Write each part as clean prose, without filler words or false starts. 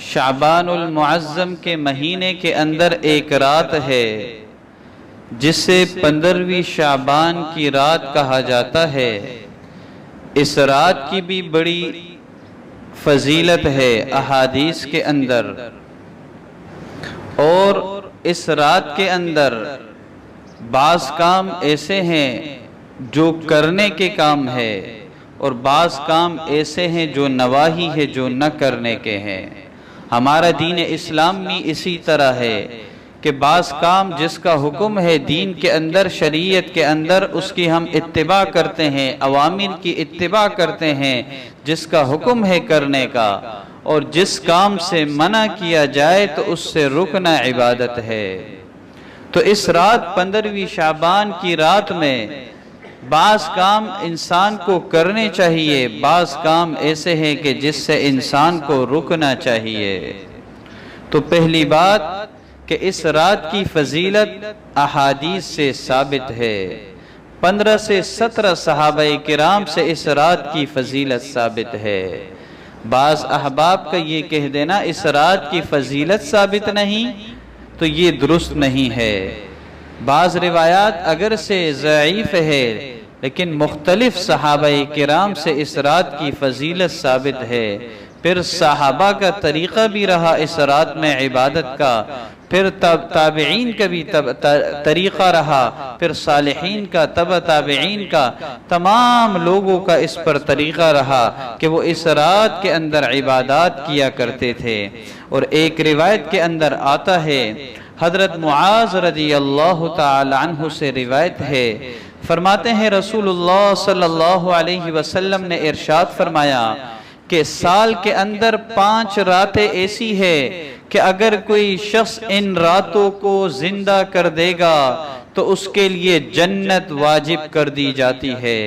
شعبان المعظم کے مہینے کے اندر ایک رات ہے جسے 15ویں شعبان کی رات کہا جاتا ہے۔ اس رات کی بھی بڑی فضیلت ہے احادیث کے اندر، اور اس رات کے اندر بعض کام ایسے ہیں جو کرنے کے کام ہے، اور بعض کام ایسے ہیں جو نواہی ہے، جو نہ کرنے کے ہیں۔ ہمارا دین اسلام بھی اسی طرح ہے کہ بعض کام جس کا حکم ہے دین کے اندر، شریعت کے اندر، اس کی ہم اتباع کرتے ہیں، اوامر کی اتباع کرتے ہیں جس کا حکم ہے کرنے کا، اور جس کام سے منع کیا جائے تو اس سے رکنا عبادت ہے۔ تو اس رات 15ویں شعبان کی رات میں بعض کام انسان کو کرنے چاہیے، بعض کام ایسے ہیں کہ جس سے انسان کو رکنا چاہیے۔ تو پہلی بات کہ اس رات کی فضیلت احادیث سے ثابت ہے۔ 15 سے 17 صحابہ کرام سے اس رات کی فضیلت ثابت ہے۔ بعض احباب کا یہ کہہ دینا اس رات کی فضیلت ثابت نہیں تو یہ درست نہیں ہے۔ بعض روایات اگر سے ضعیف ہے لیکن مختلف صحابہ کرام سے اس رات کی فضیلت ثابت ہے۔ پھر صحابہ کا طریقہ بھی رہا اس رات میں عبادت کا، پھر تابعین کا بھی طریقہ رہا، پھر صالحین کا، تبع تابعین کا، تمام لوگوں کا اس پر طریقہ رہا کہ وہ اس رات کے اندر عبادات کیا کرتے تھے۔ اور ایک روایت کے اندر آتا ہے، حضرت معاذ رضی اللہ تعالی عنہ سے روایت ہے، فرماتے ہیں رسول اللہ صلی اللہ علیہ وسلم نے ارشاد فرمایا کہ سال کے اندر 5 راتیں ایسی ہے کہ اگر کوئی شخص ان راتوں کو زندہ کر دے گا تو اس کے لیے جنت واجب کر دی جاتی ہے۔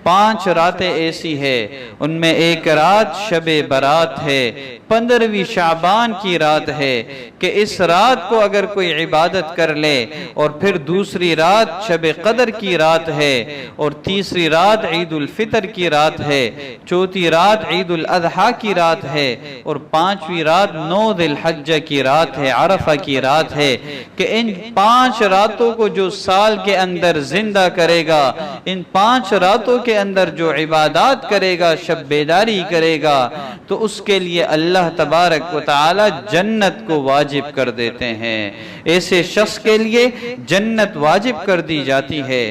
5 راتیں ایسی ہے، ان میں ایک رات شب برات ہے، 15ویں شعبان کی رات ہے کہ اس رات کو اگر کوئی عبادت کر لے، اور پھر دوسری رات شب قدر کی رات ہے، اور تیسری رات عید الفطر کی رات ہے، چوتھی رات عید الاضحیٰ کی رات ہے، اور 5ویں رات 9 ذی الحجہ کی رات ہے، عرفہ کی رات ہے، کہ ان 5 راتوں کو جو سال کے اندر زندہ کرے گا، ان 5 راتوں کے اندر جو عبادات کرے گا، شب بیداری کرے گا، تو اس کے لیے اللہ تبارک و تعالی جنت کو واجب کر دیتے ہیں۔ ایسے شخص کے لیے جنت واجب کر دی جاتی ہے۔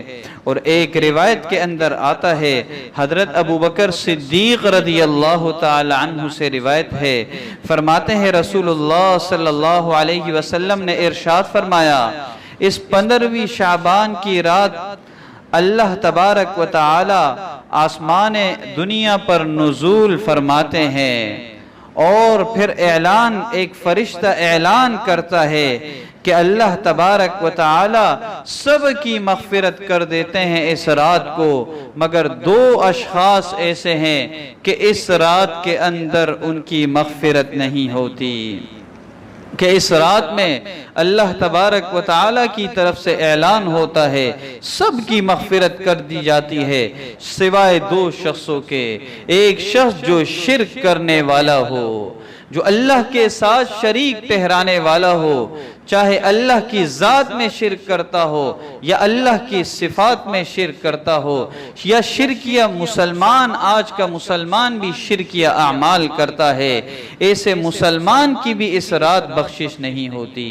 اور ایک روایت کے اندر آتا ہے، حضرت ابوبکر صدیق رضی اللہ تعالی عنہ سے روایت ہے، فرماتے ہیں رسول اللہ صلی اللہ علیہ وسلم نے ارشاد فرمایا، اس 15ویں شعبان کی رات اللہ تبارک و تعالی آسمان دنیا پر نزول فرماتے ہیں، اور پھر اعلان، ایک فرشتہ اعلان کرتا ہے کہ اللہ تبارک و تعالی سب کی مغفرت کر دیتے ہیں اس رات کو، مگر 2 اشخاص ایسے ہیں کہ اس رات کے اندر ان کی مغفرت نہیں ہوتی، کہ اس رات میں اللہ تبارک و تعالی کی طرف سے اعلان ہوتا ہے سب کی مغفرت کر دی جاتی ہے سوائے 2 شخصوں کے۔ ایک شخص جو شرک کرنے والا ہو، جو اللہ کے ساتھ شریک ٹھہرانے والا ہو، چاہے اللہ کی ذات میں شرک کرتا ہو یا اللہ کی صفات میں شرک کرتا ہو، یا شرکیہ مسلمان، آج کا مسلمان بھی شرکیہ اعمال کرتا ہے، ایسے مسلمان کی بھی اس رات بخشش نہیں ہوتی،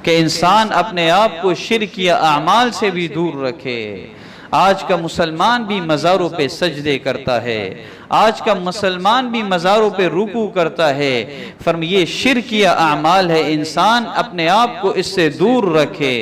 کہ انسان اپنے آپ کو شرکیہ اعمال سے بھی دور رکھے۔ آج کا مسلمان بھی مزاروں پہ سجدے کرتا ہے، آج کا مسلمان بھی مزاروں پہ رکوع کرتا ہے، یہ شرکیہ اعمال ہے، انسان اپنے آپ کو اس سے دور رکھے،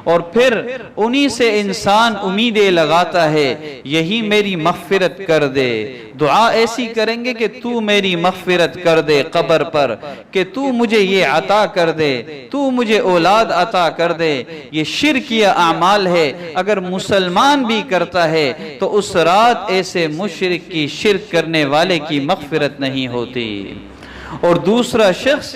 اور پھر انہی سے انسان امیدیں لگاتا ہے، یہی میری مغفرت کر دے۔ دعا ایسی کریں گے کہ تو میری مغفرت کر دے قبر پر، کہ تو مجھے یہ عطا کر دے، تو مجھے اولاد عطا کر دے۔ یہ شرکیہ اعمال ہے، اگر مسلمان بھی کرتا ہے تو اس رات ایسے مشرک کی، شرک کرنے والے کی مغفرت نہیں ہوتی۔ اور دوسرا شخص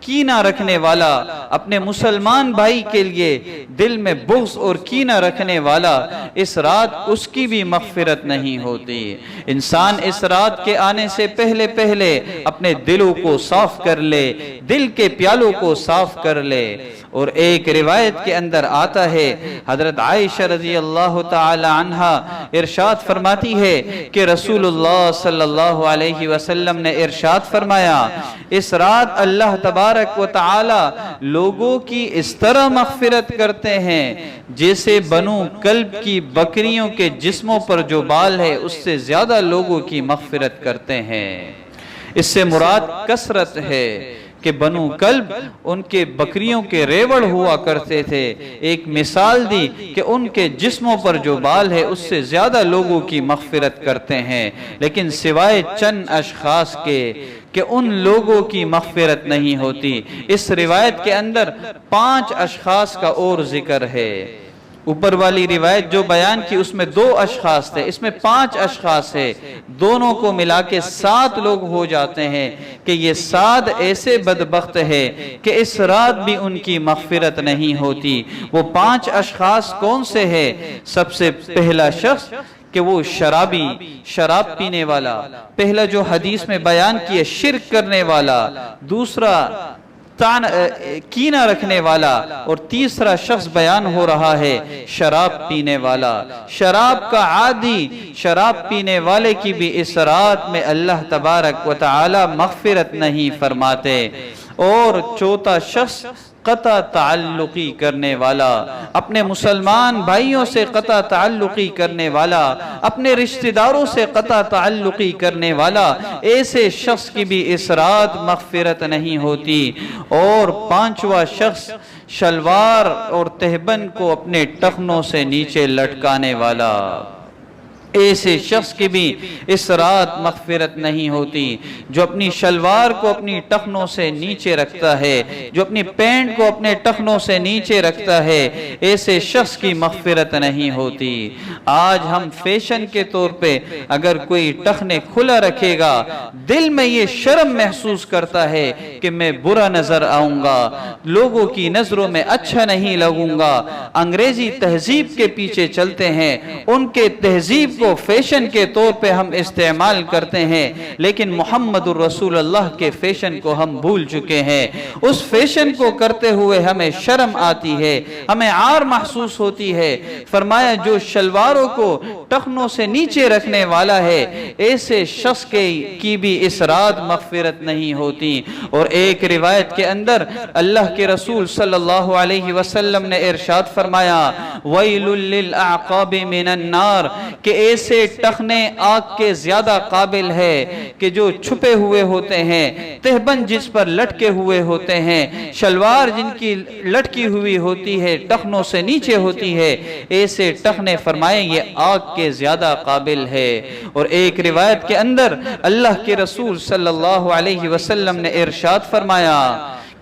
کینہ رکھنے والا، اپنے مسلمان بھائی کے لیے دل میں بغض اور کینہ رکھنے والا، اس رات اس کی بھی مغفرت نہیں ہوتی۔ انسان اس رات کے آنے سے پہلے پہلے اپنے دلوں کو صاف کر لے، دل کے پیالوں کو صاف کر لے۔ اور ایک روایت کے اندر آتا ہے، حضرت عائشہ رضی اللہ تعالی عنہا ارشاد فرماتی ہے کہ رسول اللہ صلی اللہ علیہ وسلم نے ارشاد فرمایا، اس رات اللہ تبارک و تعالی لوگوں کی اس طرح مغفرت کرتے ہیں جیسے بنو کلب کی بکریوں کے جسموں پر جو بال ہے اس سے زیادہ لوگوں کی مغفرت کرتے ہیں۔ اس سے مراد کثرت ہے کہ بنو کلب ان کے بکریوں کے ریوڑ ہوا کرتے تھے۔ ایک مثال دی کہ ان کے جسموں پر جو بال ہے اس سے زیادہ لوگوں کی مغفرت کرتے ہیں، لیکن سوائے چند اشخاص کے کہ ان لوگوں کی مغفرت نہیں ہوتی۔ اس روایت کے اندر 5 اشخاص کا اور ذکر ہے۔ اوپر والی روایت جو بیان کی اس میں 2 اشخاص تھے، اس میں 5 اشخاص ہے، دونوں کو ملا کے 7 لوگ ہو جاتے ہیں کہ یہ 7 ایسے بدبخت ہے کہ اس رات بھی ان کی مغفرت نہیں ہوتی۔ وہ 5 اشخاص کون سے ہیں؟ سب سے پہلا شخص کہ وہ شراب پینے والا، پہلا جو حدیث میں بیان کیا شرک کرنے والا، دوسرا کینہ رکھنے والا، اور تیسرا شخص بیان ہو رہا ہے شراب پینے والا۔ شراب کا عادی، شراب پینے والے کی بھی اس رات میں اللہ تبارک و تعالی مغفرت نہیں فرماتے۔ اور چوتھا شخص قطع تعلقی کرنے والا، اپنے مسلمان بھائیوں سے قطع تعلقی کرنے والا، اپنے رشتہ داروں سے قطع تعلقی کرنے والا، ایسے شخص کی بھی اس رات مغفرت نہیں ہوتی۔ اور 5واں شخص شلوار اور تہبند کو اپنے ٹخنوں سے نیچے لٹکانے والا، ایسے شخص کی بھی اس رات مغفرت نہیں ہوتی۔ جو اپنی شلوار کو اپنی ٹخنوں سے نیچے رکھتا ہے، جو اپنی پینٹ کو اپنے ٹخنوں سے نیچے رکھتا ہے، ایسے شخص کی مغفرت نہیں ہوتی۔ آج ہم فیشن کے طور پہ اگر کوئی ٹخنے کھلا رکھے گا، دل میں یہ شرم محسوس کرتا ہے کہ میں برا نظر آؤں گا، لوگوں کی نظروں میں اچھا نہیں لگوں گا۔ انگریزی تہذیب کے پیچھے چلتے ہیں، ان کے تہذیب کو فیشن کے طور پہ ہم استعمال کرتے ہیں، لیکن محمد الرسول اللہ کے فیشن کو ہم بھول چکے ہیں۔ اس فیشن کو کرتے ہوئے ہمیں شرم آتی ہے، ہمیں عار محسوس ہوتی ہے۔ فرمایا جو شلواروں کو ٹخنوں سے نیچے رکھنے والا ہے، ایسے شخص کی بھی اس رات مغفرت نہیں ہوتی۔ اور ایک روایت کے اندر اللہ کے رسول صلی اللہ علیہ وسلم نے ارشاد فرمایا، وَيْلٌ لِّلْأَعْقَابِ مِنَ النَّارِ، کہ ایسے ٹخنے آگ کے زیادہ قابل ہے کہ جو چھپے ہوئے ہوتے ہیں، تہبند جس پر لٹکے ہوئے ہوتے ہیں، شلوار جن کی لٹکی ہوئی ہوتی ہے، ٹخنوں سے نیچے ہوتی ہے، ایسے ٹخنے فرمائے یہ آگ کے زیادہ قابل ہے۔ اور ایک روایت کے اندر اللہ کے رسول صلی اللہ علیہ وسلم نے ارشاد فرمایا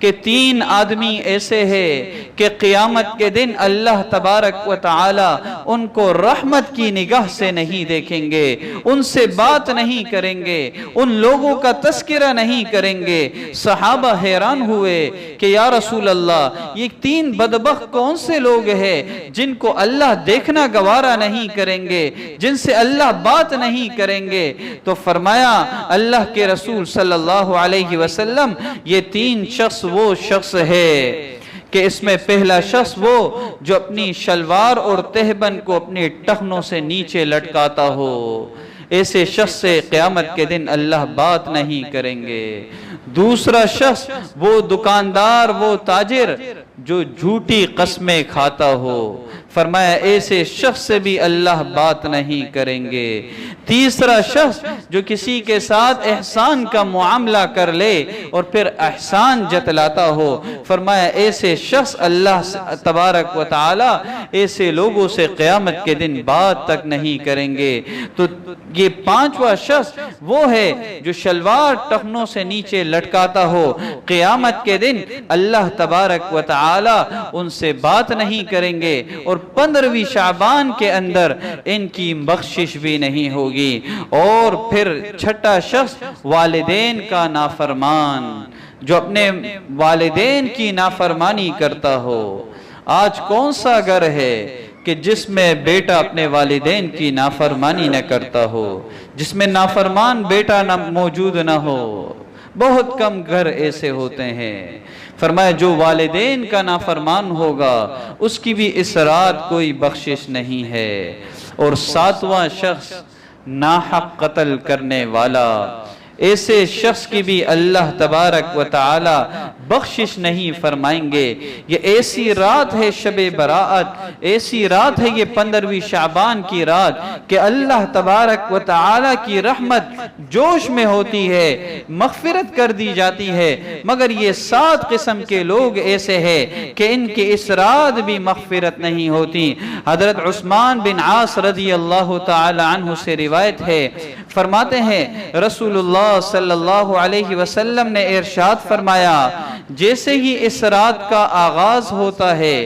کہ 3 آدمی ایسے ہیں کہ قیامت کے دن اللہ تبارک و تعالی ان کو رحمت کی نگاہ سے نہیں دیکھیں گے، ان سے بات نہیں کریں گے، ان لوگوں کا تذکرہ نہیں کریں گے۔ صحابہ حیران ہوئے کہ یا رسول اللہ، یہ 3 بدبخت کون سے لوگ ہیں جن کو اللہ دیکھنا گوارا نہیں کریں گے، جن سے اللہ بات نہیں کریں گے؟ تو فرمایا اللہ کے رسول صلی اللہ علیہ وسلم، یہ 3 شخص وہ شخص ہے کہ اس میں پہلا شخص وہ جو اپنی شلوار اور تہبند کو اپنے ٹخنوں سے نیچے لٹکاتا ہو، ایسے شخص سے قیامت کے دن اللہ بات نہیں کریں گے۔ دوسرا شخص وہ دکاندار، وہ تاجر جو جھوٹی قسمیں کھاتا ہو، فرمایا ایسے شخص سے بھی اللہ بات نہیں کریں گے۔ تیسرا شخص جو کسی کے ساتھ احسان کا معاملہ کر لے اور پھر احسان جتلاتا ہو، فرمایا ایسے شخص اللہ تبارک و تعالی ایسے لوگوں سے قیامت کے دن بات تک نہیں کریں گے۔ تو یہ 5واں شخص وہ ہے جو شلوار ٹخنوں سے نیچے لٹکاتا ہو، قیامت کے دن اللہ تبارک و تعالی ان سے بات نہیں کریں گے، اور 15ویں شعبان کے اندر ان کی بخشش بھی نہیں ہوگی۔ اور پھر چھٹا شخص والدین کا نافرمان، جو اپنے والدین کی نافرمانی کرتا ہو۔ آج کون سا گھر ہے کہ جس میں بیٹا اپنے والدین کی نافرمانی نہ کرتا ہو، جس میں نافرمان بیٹا نہ موجود نہ ہو؟ بہت کم گھر ایسے ہوتے ہیں۔ فرمایا جو والدین کا نافرمان ہوگا اس کی بھی اس رات کوئی بخشش نہیں ہے۔ اور ساتواں شخص ناحق قتل کرنے والا، ایسے شخص کی بھی اللہ تبارک و تعالی بخشش نہیں فرمائیں گے۔ یہ ایسی رات ہے شب براءت، ایسی رات ہے یہ 15ویں شعبان کی رات کہ اللہ تبارک و تعالی کی رحمت جوش میں ہوتی ہے، مغفرت کر دی جاتی ہے، مگر یہ 7 قسم کے لوگ ایسے ہیں کہ ان کی اس رات بھی مغفرت نہیں ہوتی۔ حضرت عثمان بن عاص رضی اللہ تعالی عنہ سے روایت ہے، فرماتے ہیں رسول اللہ صلی اللہ علیہ وسلم نے ارشاد فرمایا، جیسے ہی اس رات کا آغاز ہوتا ہے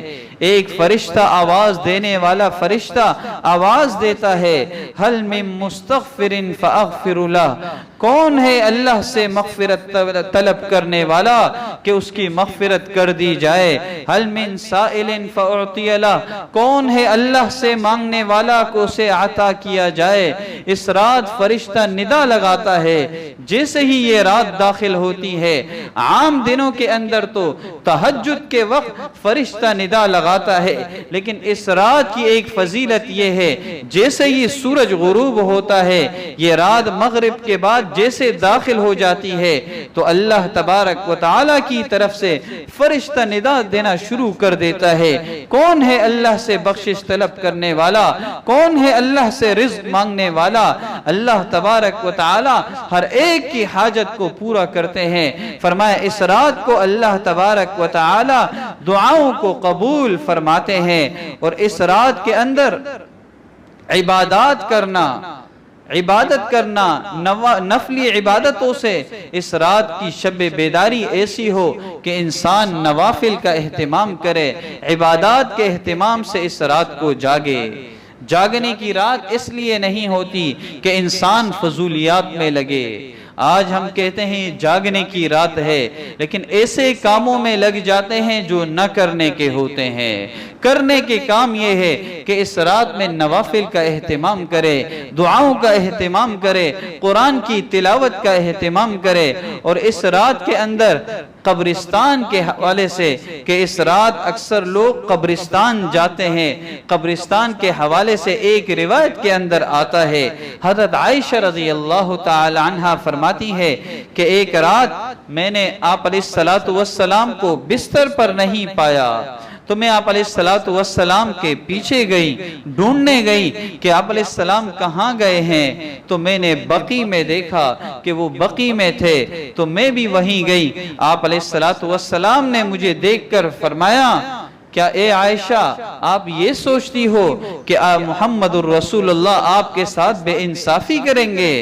ایک فرشتہ آواز دینے والا فرشتہ آواز دیتا ہے، حل من مستغفر فاغفر لہ، کون ہے اللہ سے مغفرت طلب کرنے والا کہ اس کی مغفرت کر دی جائے، حل من سائل فاعطی لہ، کون ہے اللہ سے مانگنے والا کو اسے عطا کیا جائے۔ اس رات فرشتہ ندا لگاتا ہے، جیسے ہی یہ رات داخل ہوتی ہے، عام دنوں کے اندر تو تہجد کے وقت فرشتہ ندا لگاتا ہے، لیکن اس رات کی ایک فضیلت یہ ہے جیسے ہی سورج غروب ہوتا ہے، یہ رات مغرب کے بعد جیسے داخل ہو جاتی ہے تو اللہ تبارک و تعالی کی طرف سے فرشتہ ندا دینا شروع کر دیتا ہے، کون ہے اللہ سے بخشش طلب کرنے والا، کون ہے اللہ سے رزق مانگنے والا۔ اللہ تبارک و تعالی ہر ایک کی حاجت کو پورا کرتے ہیں۔ فرمایا اس رات کو اللہ تبارک و تعالی دعاؤں کو قبول فرماتے ہیں، اور اس رات کے اندر عبادات کرنا نفلی عبادتوں سے اس رات کی شب بیداری ایسی ہو کہ انسان نوافل کا اہتمام کرے، عبادات کے اہتمام سے اس رات کو جاگے۔ جاگنے کی رات اس لیے نہیں ہوتی کہ انسان فضولیات میں لگے۔ آج ہم کہتے ہیں جاگنے کی رات ہے، لیکن ایسے کاموں میں لگ جاتے ہیں جو نہ کرنے کے ہوتے ہیں۔ کرنے کے کام یہ ہے کہ اس رات میں نوافل کا اہتمام کرے، دعاؤں کا اہتمام کرے، قرآن کی تلاوت کا اہتمام کرے، اور اس رات کے اندر قبرستان کے حوالے سے کہ اس رات اکثر لوگ قبرستان جاتے ہیں، قبرستان کے حوالے سے ایک روایت کے اندر آتا ہے، حضرت عائشہ رضی اللہ تعالی عنہ فرماتی ہے کہ ایک رات میں نے آپ علیہ السلام کو بستر پر نہیں پایا، تو میں آپ علیہ السلام کے پیچھے گئی، ڈھونڈنے گئی کہ آپ علیہ السلام کہاں گئے ہیں، تو میں نے بقی میں دیکھا کہ وہ بقی میں تھے، تو میں بھی وہیں گئی۔ آپ علیہ السلام نے مجھے دیکھ کر فرمایا، کیا اے عائشہ آپ یہ سوچتی ہو کہ محمد الرسول اللہ آپ کے ساتھ بے انصافی کریں گے؟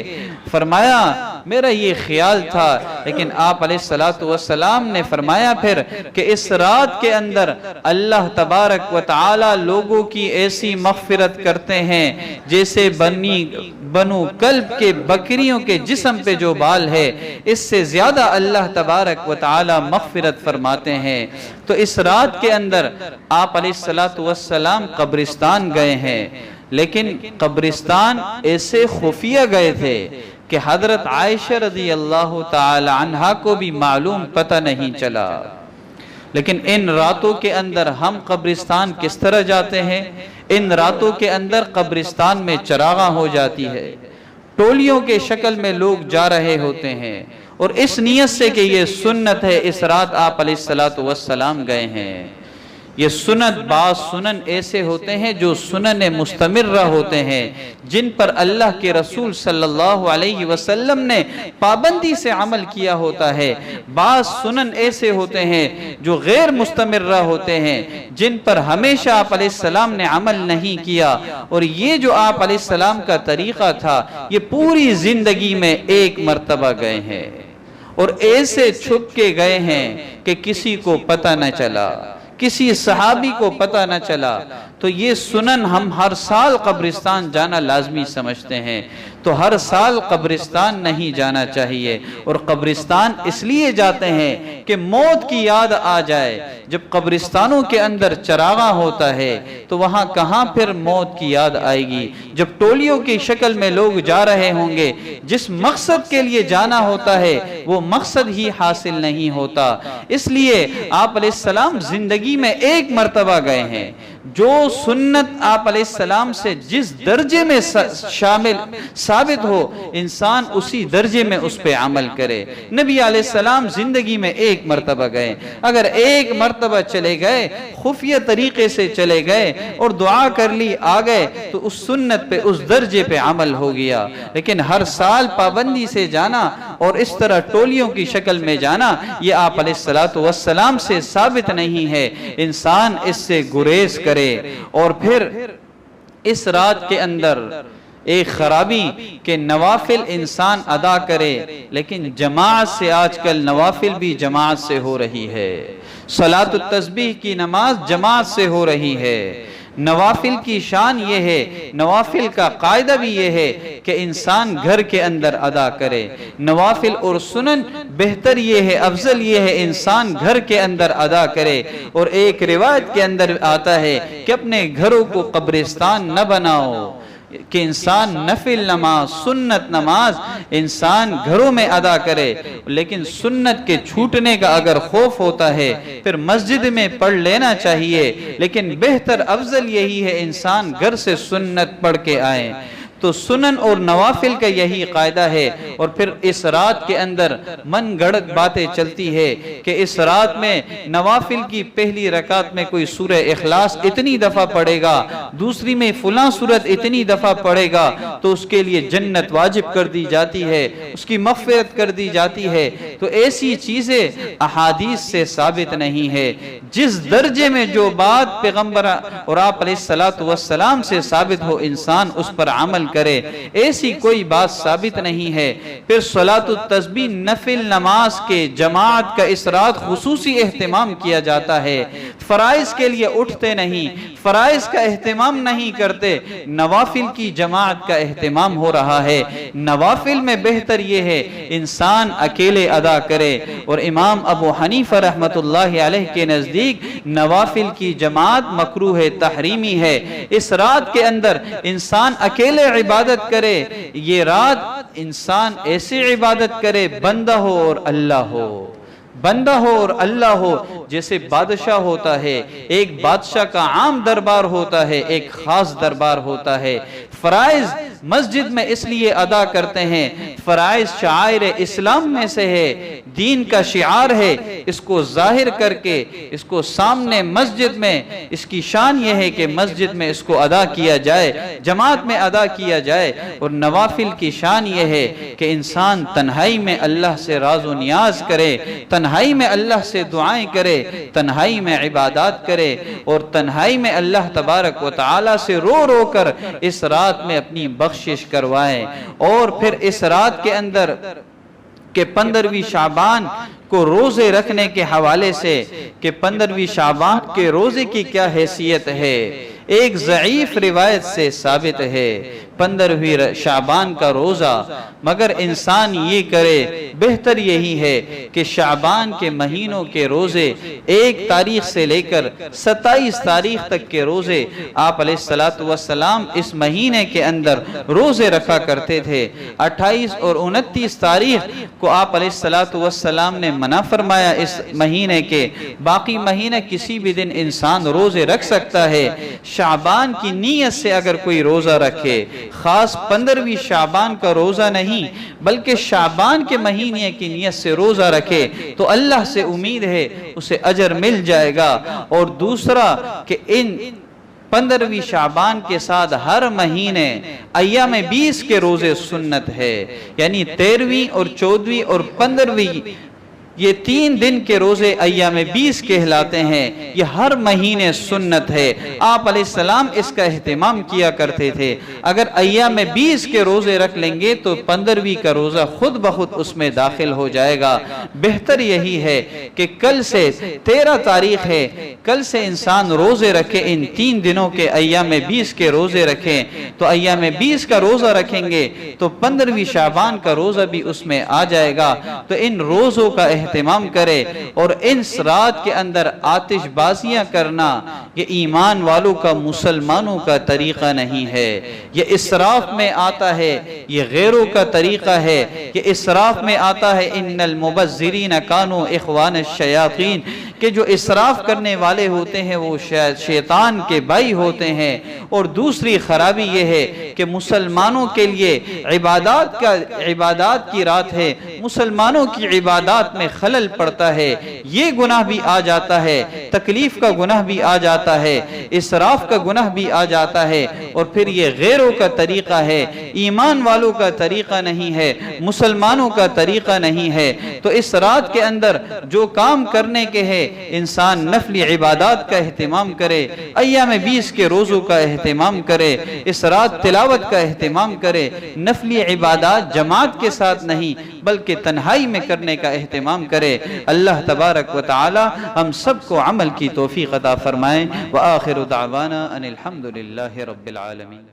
فرمایا میرا یہ خیال تھا، لیکن آپ علیہ السلام نے فرمایا پھر کہ اس رات کے اندر اللہ تبارک و تعالی لوگوں کی ایسی مغفرت کرتے ہیں جیسے بنو کلب کے بکریوں کے جسم پہ جو بال ہے، اس سے زیادہ اللہ تبارک و تعالی مغفرت فرماتے ہیں۔ تو اس رات کے اندر آپ علیہ السلام قبرستان گئے ہیں، لیکن قبرستان ایسے خفیہ گئے تھے کہ حضرت عائشہ رضی اللہ تعالی عنہ کو بھی معلوم پتہ نہیں چلا۔ لیکن ان راتوں کے اندر ہم قبرستان کس طرح جاتے ہیں؟ ان راتوں کے اندر قبرستان میں چراغاں ہو جاتی ہے، ٹولیوں کے شکل میں لوگ جا رہے ہوتے ہیں، اور اس نیت سے کہ یہ سنت ہے، اس رات آپ علیہ السلام گئے ہیں۔ یہ سنت بعض سنن ایسے ہوتے ہیں جو سنن مستمرہ ہوتے ہیں، جن پر اللہ کے رسول صلی اللہ علیہ وسلم نے پابندی سے عمل کیا ہوتا ہے۔ بعض سنن ایسے ہوتے ہیں جو غیر مستمرہ ہوتے ہیں، جن پر ہمیشہ آپ علیہ السلام نے عمل نہیں کیا، اور یہ جو آپ علیہ السلام کا طریقہ تھا یہ پوری زندگی میں ایک مرتبہ گئے ہیں، اور ایسے چھپ کے گئے ہیں کہ کسی کو پتہ نہ چلا، کسی صحابی کو پتہ نہ چلا، تو یہ سنن ہم ہر سال قبرستان جانا لازمی سمجھتے ہیں۔ تو ہر سال قبرستان نہیں جانا چاہیے، اور قبرستان اس لیے جاتے ہیں کہ موت کی یاد آ جائے۔ جب قبرستانوں کے اندر چراغاں ہوتا ہے تو وہاں کہاں پھر موت کی یاد آئے گی؟ جب ٹولیوں کی شکل میں لوگ جا رہے ہوں گے، جس مقصد کے لیے جانا ہوتا ہے وہ مقصد ہی حاصل نہیں ہوتا۔ اس لیے آپ علیہ السلام زندگی میں ایک مرتبہ گئے ہیں۔ جو سنت آپ علیہ السلام سے جس درجے میں شامل ثابت ہو، انسان اسی درجے میں اس پہ عمل کرے۔ نبی علیہ السلام زندگی میں ایک مرتبہ گئے، اگر ایک مرتبہ چلے گئے، خفیہ طریقے سے چلے گئے اور دعا کر لی آ گئے، تو اس سنت پہ اس درجے پہ عمل ہو گیا۔ لیکن ہر سال پابندی سے جانا اور اس طرح ٹولیوں کی شکل میں جانا، یہ آپ علیہ السلام سے ثابت نہیں ہے۔ انسان اس سے گریز کرے، اور پھر اس رات کے اندر ایک خرابی کہ نوافل انسان ادا کرے، لیکن جماعت سے آج کل نوافل بھی جماعت سے ہو رہی ہے۔ صلاۃ التسبیح کی نماز جماعت سے ہو رہی ہے۔ نوافل کی شان یہ ہے، نوافل کا قاعدہ بھی یہ ہے کہ انسان گھر کے اندر ادا کرے۔ نوافل اور سنن بہتر یہ ہے، افضل یہ ہے انسان گھر کے اندر ادا کرے۔ اور ایک روایت کے اندر آتا ہے کہ اپنے گھروں کو قبرستان نہ بناؤ، کہ انسان نفل نماز، سنت نماز انسان گھروں میں ادا کرے، لیکن سنت کے چھوٹنے کا اگر خوف ہوتا ہے پھر مسجد میں پڑھ لینا چاہیے، لیکن بہتر افضل یہی ہے انسان گھر سے سنت پڑھ کے آئے۔ تو سنن اور نوافل کا یہی قاعدہ ہے۔ اور پھر اس رات کے اندر من گڑت باتیں چلتی ہے کہ اس رات میں نوافل کی پہلی رکعت میں کوئی سورہ اخلاص اتنی دفعہ پڑھے گا، دوسری میں فلاں سورت اتنی دفعہ پڑھے گا تو اس کے لیے جنت واجب کر دی جاتی ہے، اس کی مغفرت کر دی جاتی ہے۔ تو ایسی چیزیں احادیث سے ثابت نہیں ہے۔ جس درجے میں جو بات پیغمبر اور آپ علیہ السلام سے ثابت ہو، انسان اس پر عمل کرے، ایسی کوئی بات ثابت نہیں ہے۔ پھر صلاۃ التسبیح نفل نماز کے جماعت کا اس رات خصوصی اہتمام کیا جاتا ہے۔ فرائض کے لیے اٹھتے نہیں، فرائض کا اہتمام نہیں کرتے، نوافل کی جماعت کا اہتمام ہو رہا ہے۔ نوافل میں بہتر یہ ہے انسان اکیلے ادا کرے، اور امام ابو حنیفہ رحمت اللہ علیہ کے نزدیک نوافل کی جماعت مکروہ تحریمی ہے۔ اس رات کے اندر انسان اکیلے عبادت کرے، یہ رات انسان ایسے عبادت کرے بندہ ہو اور اللہ ہو، بندہ ہو اور اللہ ہو۔ جیسے بادشاہ ہوتا ہے، ایک بادشاہ کا عام دربار ہوتا ہے، ایک خاص دربار ہوتا ہے۔ فرائض مسجد میں اس لیے ادا کرتے ہیں، فرائض شعائر اسلام میں سے ہے، دین کا شعار ہے، اس کو ظاہر کر کے اس کو سامنے مسجد میں، اس کی شان یہ ہے کہ مسجد میں اس کو ادا کیا جائے، جماعت میں ادا کیا جائے۔ اور نوافل کی شان یہ ہے کہ انسان تنہائی میں اللہ سے راز و نیاز کرے، تنہائی میں اللہ سے دعائیں کرے، تنہائی میں عبادات کرے، اور تنہائی میں اللہ تبارک و تعالی سے رو رو کر اس رات میں اپنی بخشش کروائے۔ اور پھر اس رات کے اندر کہ 15ویں شعبان کو روزے رکھنے کے حوالے سے کہ 15ویں شعبان کے روزے کی کیا حیثیت ہے، ایک ضعیف روایت سے ثابت ہے 15ویں شعبان کا روزہ، مگر انسان یہ کرے، بہتر یہی ہے کہ شعبان کے مہینوں کے روزے 1 تاریخ سے لے کر 27 تاریخ تک کے روزے آپ علیہ السلام اس مہینے کے اندر روزے رکھا کرتے تھے۔ 28 اور 29 تاریخ کو آپ علیہ السلام نے منع فرمایا اس مہینے کے، باقی مہینے کسی بھی دن انسان روزے رکھ سکتا ہے۔ شعبان کی نیت سے اگر کوئی روزہ رکھے، خاص 15ویں شعبان کا روزہ نہیں بلکہ شعبان کے مہینے کی نیت سے روزہ رکھے، تو اللہ سے امید ہے اسے اجر مل جائے گا۔ اور دوسرا کہ ان 15ویں شعبان کے ساتھ ہر مہینے ایام 20 کے روزے سنت ہے، یعنی 13ویں اور 14ویں اور 15ویں یہ 3 دن کے روزے ایام 20 کہلاتے ہیں، یہ ہر مہینے سنت ہے، آپ علیہ السلام اس کا اہتمام کیا کرتے تھے۔ اگر ایام 20 کے روزے رکھ لیں گے تو 15ویں کا روزہ خود بخود اس میں داخل ہو جائے گا۔ بہتر یہی ہے کہ کل سے 13 تاریخ ہے، کل سے انسان روزے رکھے، ان 3 دنوں کے ایام 20 کے روزے رکھیں، تو ایام 20 کا روزہ رکھیں گے تو 15ویں شعبان کا روزہ بھی اس میں آ جائے گا۔ تو ان روزوں کا اہتمام کرے، اور اس رات کے اندر آتش بازیاں کرنا یہ ایمان والوں کا، مسلمانوں کا طریقہ نہیں ہے، یہ اسراف میں آتا ہے، یہ غیروں کا طریقہ ہے، یہ اسراف میں آتا ہے ان المبذرین کانوا اخوان الشیاطین، کہ جو اسراف کرنے والے ہوتے ہیں وہ شیطان کے بھائی ہوتے ہیں۔ اور دوسری خرابی یہ ہے کہ مسلمانوں کے لیے عبادات کی رات ہے، مسلمانوں کی عبادات میں خلل پڑتا ہے، یہ گناہ بھی آ جاتا ہے، تکلیف کا گناہ بھی آ جاتا ہے، اسراف کا گناہ بھی آ جاتا ہے، اور پھر یہ غیروں کا طریقہ ہے، ایمان والوں کا طریقہ نہیں ہے، مسلمانوں کا طریقہ نہیں ہے۔ تو اس رات کے اندر جو کام کرنے کے ہے، انسان نفلی عبادات کا اہتمام کرے، ایام 20 کے روزوں کا اہتمام کرے، اس رات تلاوت کا اہتمام کرے، نفلی عبادات جماعت کے ساتھ نہیں بلکہ تنہائی میں کرنے کا اہتمام کرے۔ اللہ تبارک و تعالی ہم سب کو عمل کی توفیق عطا فرمائے۔ وآخر دعوانا ان الحمدللہ رب العالمین۔